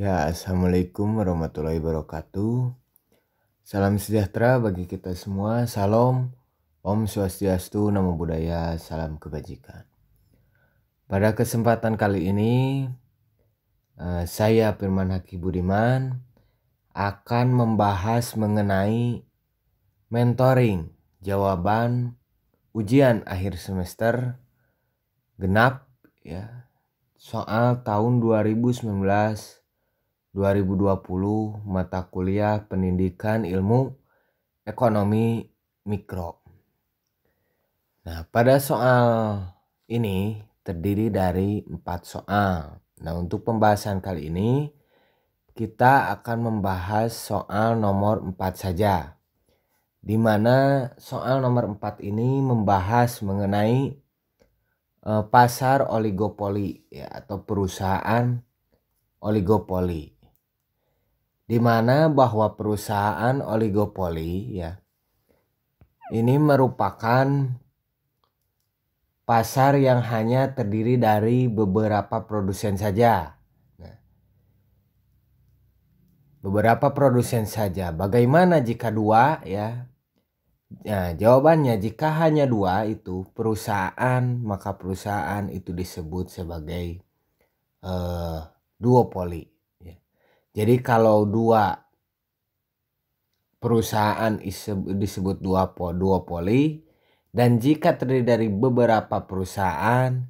Ya, assalamualaikum warahmatullahi wabarakatuh. Salam sejahtera bagi kita semua. Salam, Om Swastiastu, Namo Buddhaya, salam kebajikan. Pada kesempatan kali ini, saya Firman Haki Budiman akan membahas mengenai mentoring jawaban ujian akhir semester genap ya, soal tahun 2019-2020 mata kuliah pendidikan ilmu ekonomi mikro. Nah, pada soal ini terdiri dari 4 soal. Nah, untuk pembahasan kali ini kita akan membahas soal nomor 4 saja. Di mana soal nomor 4 ini membahas mengenai pasar oligopoli ya, atau perusahaan oligopoli. Di mana bahwa perusahaan oligopoli ya ini merupakan pasar yang hanya terdiri dari beberapa produsen saja. Nah, beberapa produsen saja. Bagaimana jika dua ya? Nah, jawabannya jika hanya dua itu perusahaan, maka perusahaan itu disebut sebagai duopoli. Ya. Jadi kalau dua perusahaan disebut duopoli, dan jika terdiri dari beberapa perusahaan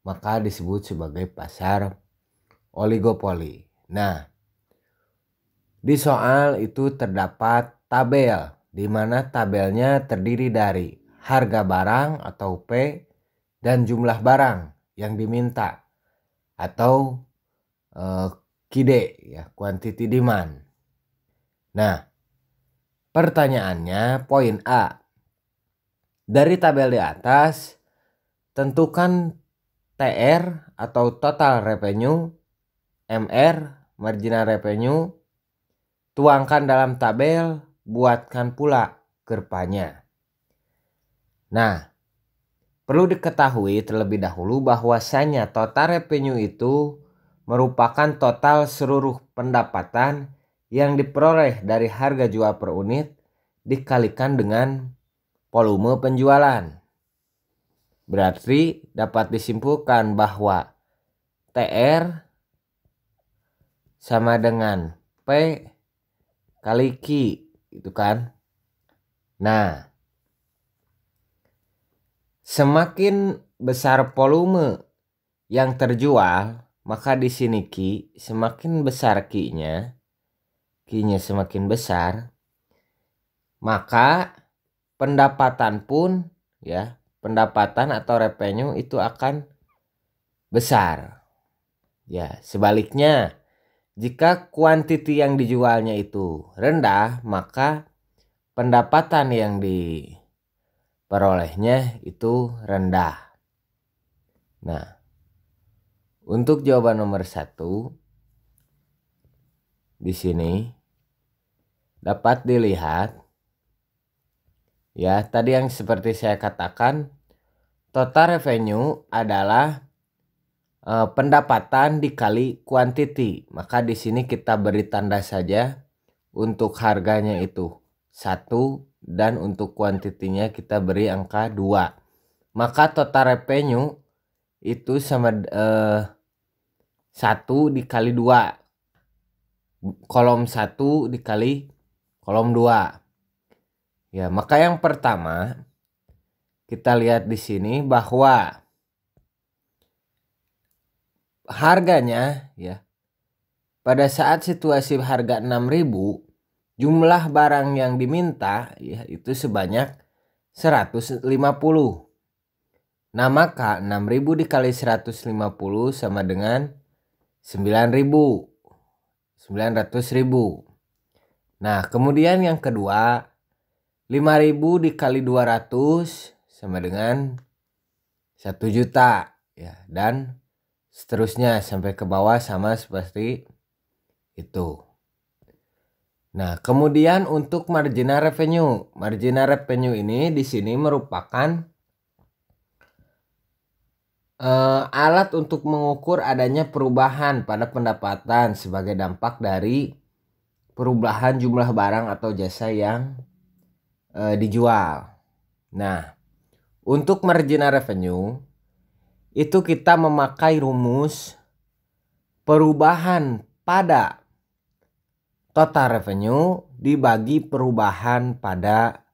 maka disebut sebagai pasar oligopoli. Nah, di soal itu terdapat tabel di mana tabelnya terdiri dari harga barang atau P dan jumlah barang yang diminta atau QD ya, quantity demand. Nah, pertanyaannya poin A. Dari tabel di atas tentukan TR atau total revenue, MR marginal revenue, tuangkan dalam tabel, buatkan pula kerpanya. Nah, perlu diketahui terlebih dahulu bahwasanya total revenue itu merupakan total seluruh pendapatan yang diperoleh dari harga jual per unit dikalikan dengan volume penjualan. Berarti dapat disimpulkan bahwa TR sama dengan P kali Q, itu kan. Nah, semakin besar volume yang terjual, maka di sini Q, semakin besar Q-nya semakin besar, maka pendapatan pun ya, pendapatan atau revenue itu akan besar. Ya, sebaliknya jika kuantiti yang dijualnya itu rendah, maka pendapatan yang diperolehnya itu rendah. Nah, untuk jawaban nomor 1 di sini dapat dilihat ya, tadi yang seperti saya katakan, total revenue adalah pendapatan dikali kuantiti. Maka di sini kita beri tanda saja untuk harganya itu 1 dan untuk kuantitinya kita beri angka 2. Maka total revenue itu sama 1 dikali 2. Kolom 1 dikali kolom 2. Ya, maka yang pertama kita lihat di sini bahwa harganya ya, pada saat situasi harga 6.000, jumlah barang yang diminta ya itu sebanyak 150. Nah, maka 6.000 dikali 150 sama dengan 9.000. 900.000. Nah, kemudian yang kedua 5.000 dikali 200 sama dengan 1 juta ya, dan seterusnya sampai ke bawah sama seperti itu. Nah, kemudian untuk marginal revenue. Marginal revenue ini di sini merupakan Alat untuk mengukur adanya perubahan pada pendapatan sebagai dampak dari perubahan jumlah barang atau jasa yang dijual. Nah, untuk marginal revenue itu kita memakai rumus perubahan pada total revenue dibagi perubahan pada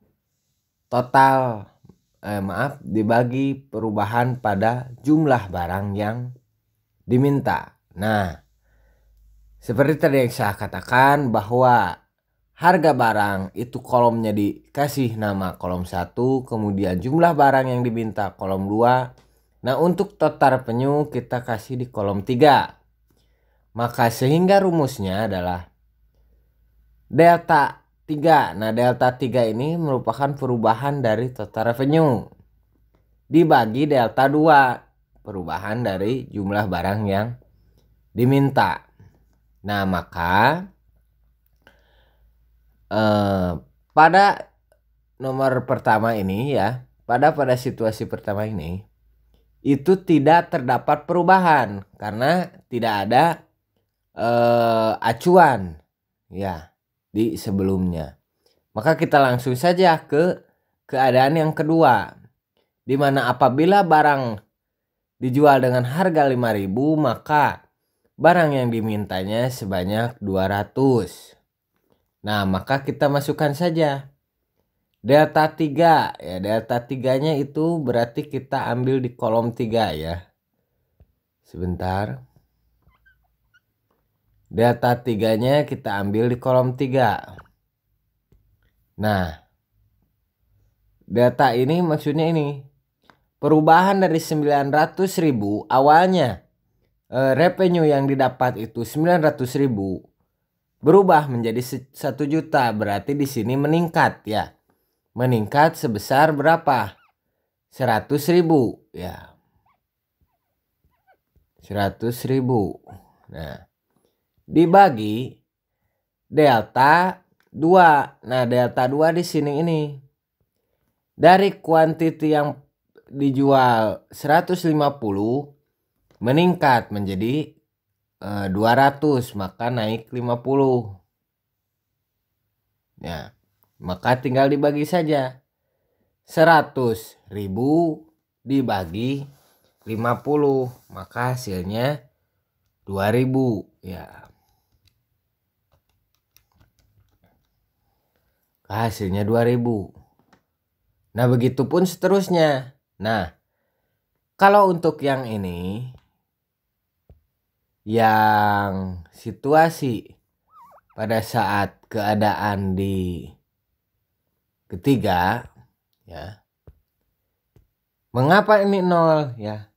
dibagi perubahan pada jumlah barang yang diminta. Nah, seperti tadi yang saya katakan bahwa harga barang itu kolomnya dikasih nama kolom 1, kemudian jumlah barang yang diminta kolom 2. Nah, untuk total revenue kita kasih di kolom 3. Maka sehingga rumusnya adalah delta 3. Nah, delta 3 ini merupakan perubahan dari total revenue dibagi delta 2, perubahan dari jumlah barang yang diminta. Nah, maka pada nomor pertama ini ya, pada situasi pertama ini itu tidak terdapat perubahan karena tidak ada acuan ya di sebelumnya. Maka kita langsung saja ke keadaan yang kedua, di mana apabila barang dijual dengan harga 5.000, maka barang yang dimintanya sebanyak 200. Nah, maka kita masukkan saja delta 3 ya. Delta 3-nya itu berarti kita ambil di kolom 3 ya. Sebentar. Delta 3-nya kita ambil di kolom 3. Nah, delta ini maksudnya ini perubahan dari 900.000 awalnya revenue yang didapat itu 900.000 berubah menjadi 1 juta, berarti di sini meningkat ya. Meningkat sebesar berapa? 100.000 ya. 100.000. Nah, dibagi delta 2. Nah, delta 2 di sini ini dari kuantiti yang dijual 150 meningkat menjadi 200, maka naik 50. Ya, maka tinggal dibagi saja. 100.000 dibagi 50, maka hasilnya 2.000 ya. Hasilnya 2.000. Nah, begitupun seterusnya. Nah, kalau untuk yang ini, yang situasi pada saat keadaan di ketiga ya. Mengapa ini 0 ya?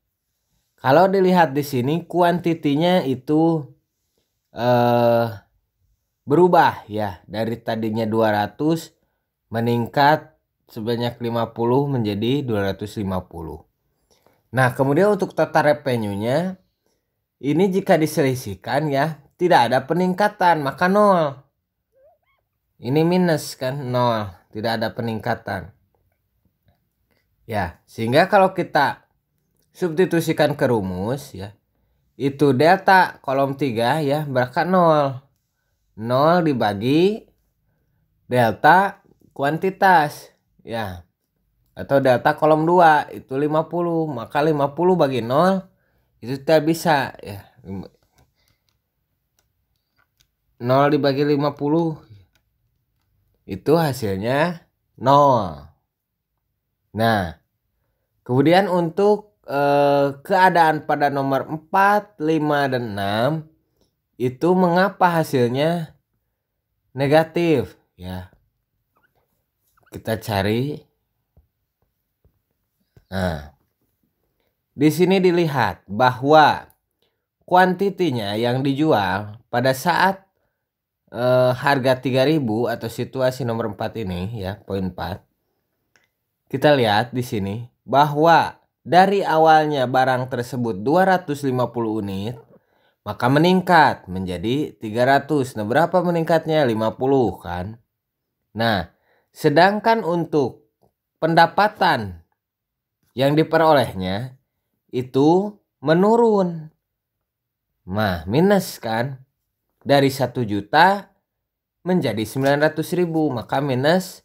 Kalau dilihat di sini kuantitinya itu berubah ya, dari tadinya 200 meningkat sebanyak 50 menjadi 250. Nah, kemudian untuk total revenue-nya ini jika diselisihkan ya, tidak ada peningkatan, maka 0. Ini minus kan, 0, tidak ada peningkatan. Ya, sehingga kalau kita substitusikan ke rumus ya, itu delta kolom 3 ya, berangkat 0. 0 dibagi delta kuantitas ya, atau delta kolom 2 itu 50, maka 50 bagi 0 itu tidak bisa ya. 0 dibagi 50 itu hasilnya 0. Nah, kemudian untuk keadaan pada nomor 4, 5, dan 6 itu mengapa hasilnya negatif ya. Kita cari. Nah, di sini dilihat bahwa kuantitinya yang dijual pada saat harga 3.000 atau situasi nomor 4 ini ya, poin 4. Kita lihat di sini bahwa dari awalnya barang tersebut 250 unit, maka meningkat menjadi 300. Nah, berapa meningkatnya? 50 kan. Nah, sedangkan untuk pendapatan yang diperolehnya itu menurun. Nah, minus kan. Dari 1 juta menjadi 900.000, maka minus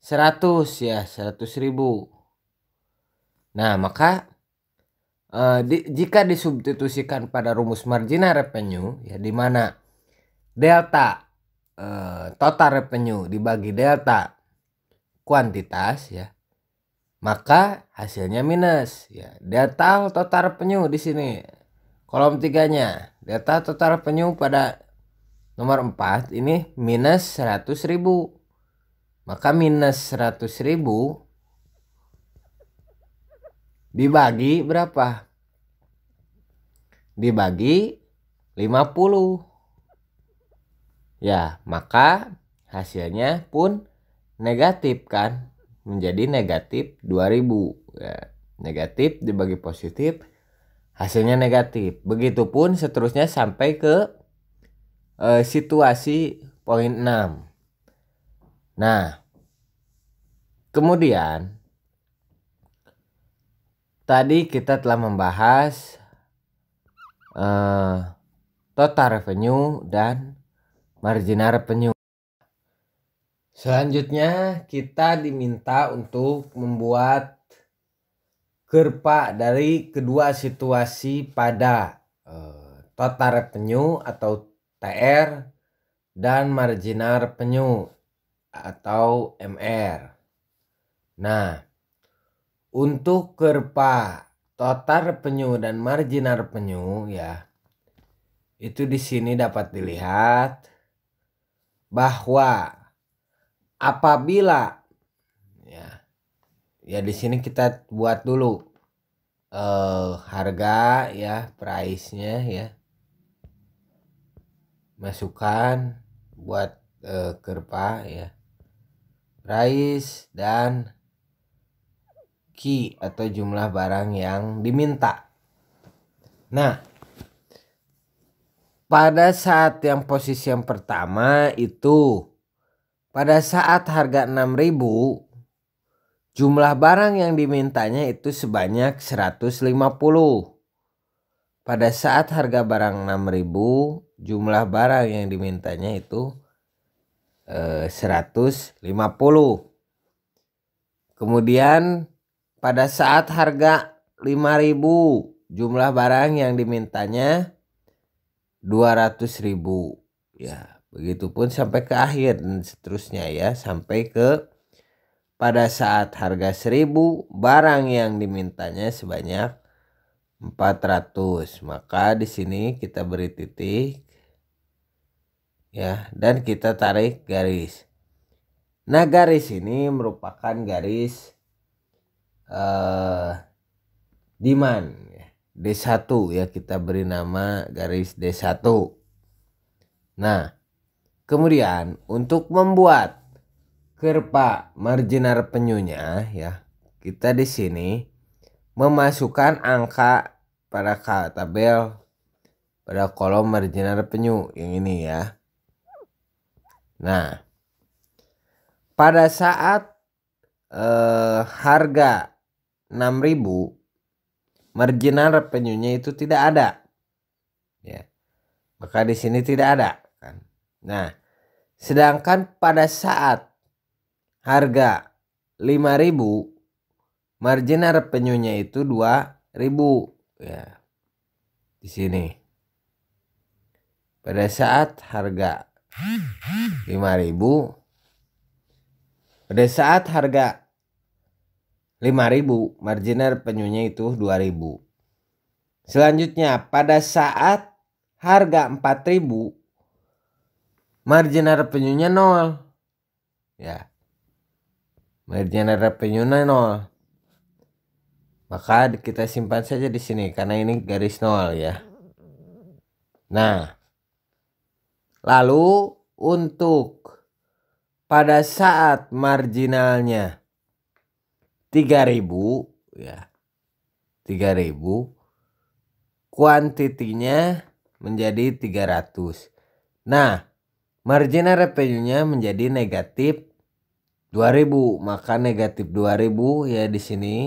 100 ya, 100.000. Nah, maka jika disubstitusikan pada rumus marginal revenue ya, di mana delta total revenue dibagi delta kuantitas ya, maka hasilnya minus ya. Delta total revenue di sini kolom 3-nya, delta total revenue pada nomor 4 ini minus 100.000. Maka minus 100.000 dibagi berapa? Dibagi 50. Ya, maka hasilnya pun negatif kan? Menjadi negatif 2000. Ya, negatif dibagi positif, hasilnya negatif. Begitupun seterusnya sampai ke situasi poin 6. Nah, kemudian tadi kita telah membahas total revenue dan marginal revenue. Selanjutnya kita diminta untuk membuat kurva dari kedua situasi pada total revenue atau TR dan marginal revenue atau MR. Nah, untuk kurva total revenue dan marginal revenue ya, itu di sini dapat dilihat bahwa apabila ya di sini kita buat dulu harga ya, price-nya ya, masukkan buat kurva ya, price dan key atau jumlah barang yang diminta. Nah, pada saat yang posisi yang pertama itu pada saat harga 6.000, jumlah barang yang dimintanya itu sebanyak 150. Pada saat harga barang 6.000, jumlah barang yang dimintanya itu 150. Kemudian pada saat harga 5.000, jumlah barang yang dimintanya 200.000 ya. Begitupun sampai ke akhir dan seterusnya ya, sampai ke pada saat harga 1.000, barang yang dimintanya sebanyak 400. Maka di sini kita beri titik ya, dan kita tarik garis. Nah, garis ini merupakan garis demand ya, D1 ya, kita beri nama garis D1. Nah, kemudian untuk membuat kurva marginal revenue-nya ya, kita di sini memasukkan angka pada tabel pada kolom marginal revenue yang ini ya. Nah, pada saat harga 6.000, marginal revenue-nya itu tidak ada ya, maka di sini tidak ada kan. Nah, sedangkan pada saat harga 5.000, marginal revenue-nya itu 2.000 ya. Di sini pada saat harga 5.000, pada saat harga 5.000, marginal revenue-nya itu 2.000. Selanjutnya pada saat harga 4.000, marginal revenue-nya 0 ya, marginal revenue-nya 0. Maka kita simpan saja di sini karena ini garis 0 ya. Nah, lalu untuk pada saat marginalnya 3.000 ya, 3.000, kuantitinya menjadi 300. Nah, marginal revenue-nya menjadi negatif 2.000, maka negatif 2.000 ya di sini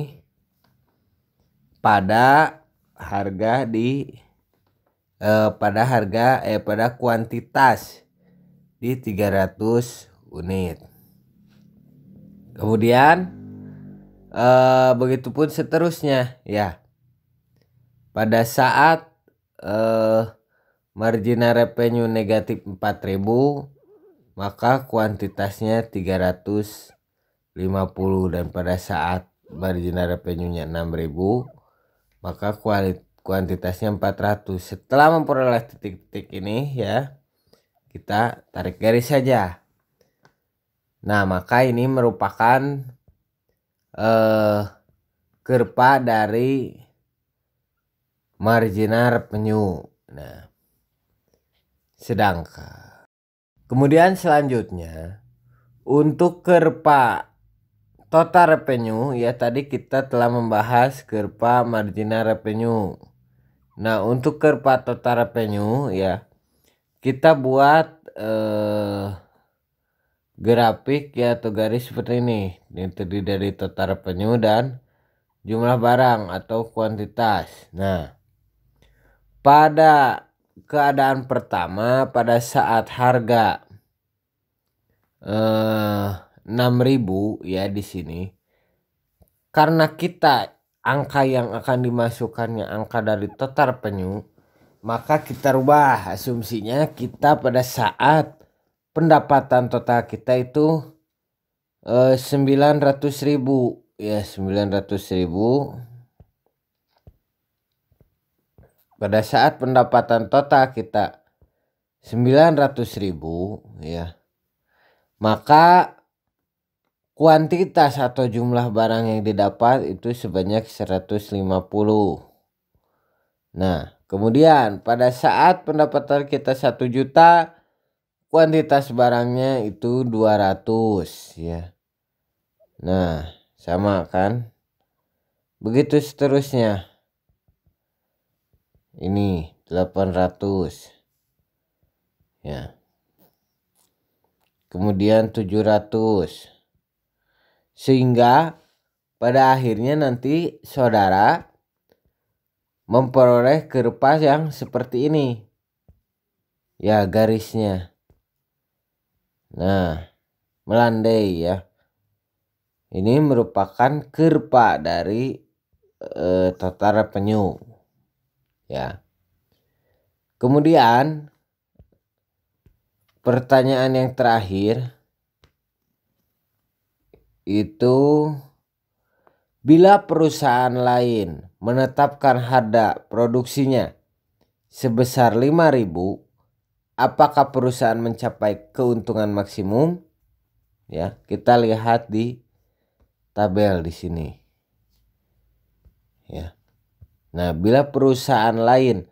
pada harga pada kuantitas di 300 unit. Kemudian begitupun seterusnya ya. Pada saat marginal revenue negatif 4.000, maka kuantitasnya 350, dan pada saat marginal revenue-nya 6.000, maka kuantitasnya 400. Setelah memperoleh titik-titik ini ya, kita tarik garis saja. Nah, maka ini merupakan kurva dari marginal revenue. Nah, sedangkan kemudian selanjutnya untuk kurva total revenue ya, tadi kita telah membahas kurva marginal revenue. Nah, untuk kurva total revenue ya, kita buat grafik ya atau garis seperti ini. Ini terdiri dari total revenue dan jumlah barang atau kuantitas. Nah, pada keadaan pertama, pada saat harga 6.000 ya di sini, karena kita angka yang akan dimasukkannya angka dari total revenue, maka kita rubah asumsinya, kita pada saat pendapatan total kita itu 900.000 ya, 900.000. Pada saat pendapatan total kita 900.000 ya, maka kuantitas atau jumlah barang yang didapat itu sebanyak 150. Nah, kemudian pada saat pendapatan kita 1 juta, kuantitas barangnya itu 200 ya. Nah, sama kan? Begitu seterusnya. Ini 800 ya. Kemudian 700. Sehingga pada akhirnya nanti saudara memperoleh kurva yang seperti ini. Ya, garisnya. Nah, melandai ya. Ini merupakan kurva dari total revenue ya. Kemudian pertanyaan yang terakhir itu, bila perusahaan lain menetapkan harga produksinya sebesar 5.000, apakah perusahaan mencapai keuntungan maksimum? Ya, kita lihat di tabel di sini. Ya. Nah, bila perusahaan lain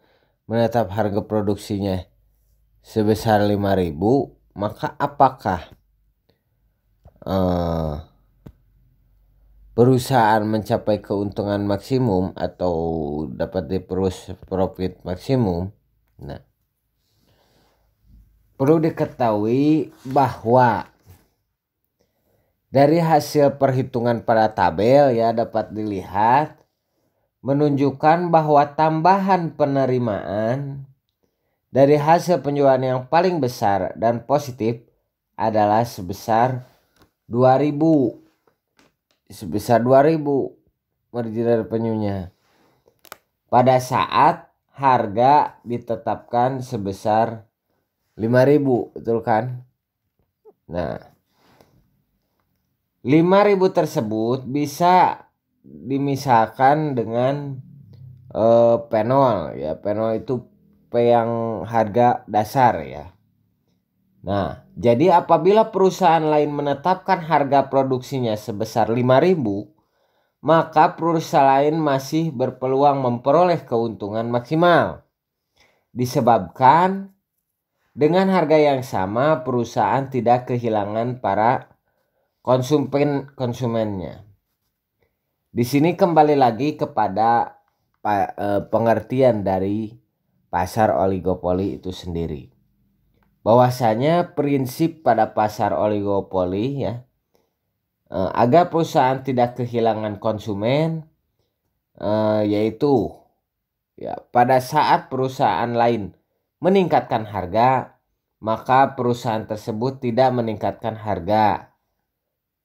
menetap harga produksinya sebesar 5.000, maka apakah perusahaan mencapai keuntungan maksimum atau dapat diperoleh profit maksimum? Nah, perlu diketahui bahwa dari hasil perhitungan pada tabel ya, dapat dilihat menunjukkan bahwa tambahan penerimaan dari hasil penjualan yang paling besar dan positif adalah sebesar 2.000. Sebesar 2.000 marginal revenue-nya. Pada saat harga ditetapkan sebesar 5.000, betul kan? Nah, 5.000 tersebut bisa dimisahkan dengan penol ya. Penol itu P yang harga dasar ya. Nah, jadi apabila perusahaan lain menetapkan harga produksinya sebesar 5.000, maka perusahaan lain masih berpeluang memperoleh keuntungan maksimal. Disebabkan dengan harga yang sama perusahaan tidak kehilangan para konsumennya. Di sini kembali lagi kepada pengertian dari pasar oligopoli itu sendiri. Bahwasanya prinsip pada pasar oligopoli ya, agar perusahaan tidak kehilangan konsumen, yaitu ya, pada saat perusahaan lain meningkatkan harga, maka perusahaan tersebut tidak meningkatkan harga.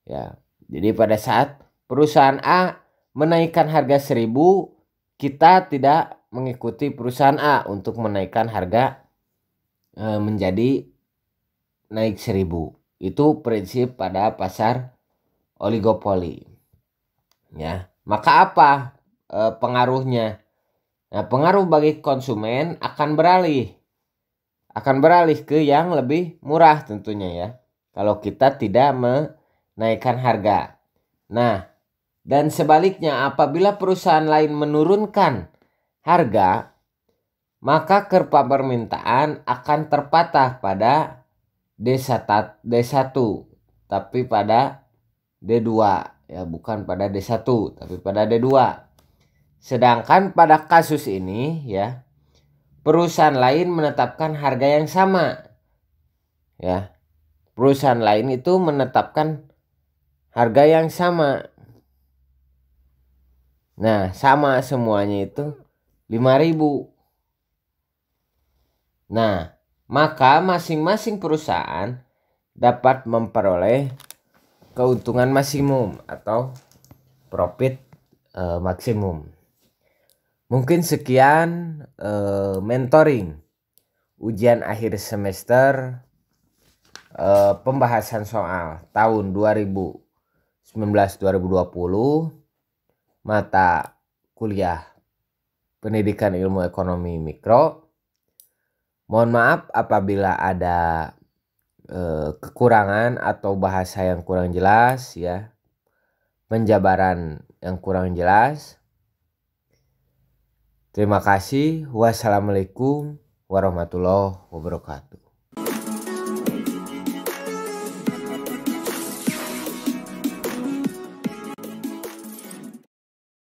Ya, jadi pada saat perusahaan A menaikkan harga 1.000, kita tidak mengikuti perusahaan A untuk menaikkan harga menjadi naik 1.000. Itu prinsip pada pasar oligopoli. Ya, maka apa pengaruhnya? Nah, pengaruh bagi konsumen akan beralih ke yang lebih murah tentunya ya. Kalau kita tidak menaikkan harga. Nah, dan sebaliknya apabila perusahaan lain menurunkan harga, maka kurva permintaan akan terpatah pada D1, tapi pada D2 ya, bukan pada D1 tapi pada D2. Sedangkan pada kasus ini ya, perusahaan lain menetapkan harga yang sama. Ya. Perusahaan lain itu menetapkan harga yang sama. Nah, sama semuanya itu 5.000. Nah, maka masing-masing perusahaan dapat memperoleh keuntungan maksimum atau profit maksimum. Mungkin sekian mentoring ujian akhir semester pembahasan soal tahun 2019-2020 mata kuliah Pendidikan Ilmu Ekonomi Mikro. Mohon maaf apabila ada kekurangan atau bahasa yang kurang jelas ya, penjabaran yang kurang jelas. Terima kasih. Wassalamualaikum warahmatullahi wabarakatuh.